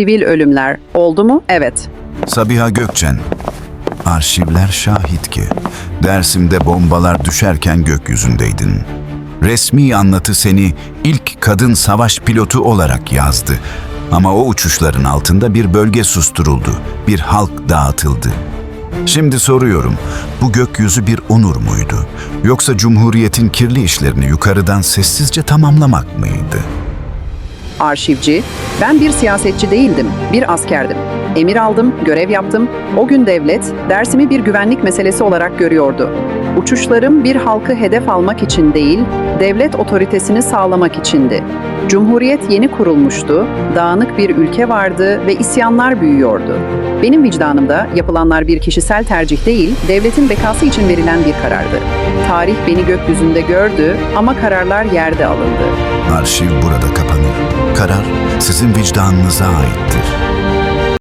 sivil ölümler oldu mu? Evet. Sabiha Gökçen. Arşivler şahit ki Dersim'de bombalar düşerken gökyüzündeydin. Resmi anlatı seni ilk kadın savaş pilotu olarak yazdı. Ama o uçuşların altında bir bölge susturuldu, bir halk dağıtıldı. Şimdi soruyorum, bu gökyüzü bir onur muydu? Yoksa Cumhuriyet'in kirli işlerini yukarıdan sessizce tamamlamak mıydı? Arşivci, ben bir siyasetçi değildim, bir askerdim. Emir aldım, görev yaptım. O gün devlet, Dersim'i bir güvenlik meselesi olarak görüyordu. Uçuşlarım bir halkı hedef almak için değil, devlet otoritesini sağlamak içindi. Cumhuriyet yeni kurulmuştu, dağınık bir ülke vardı ve isyanlar büyüyordu. Benim vicdanımda yapılanlar bir kişisel tercih değil, devletin bekası için verilen bir karardı. Tarih beni gökyüzünde gördü ama kararlar yerde alındı. Arşiv burada kapanır. Karar sizin vicdanınıza aittir.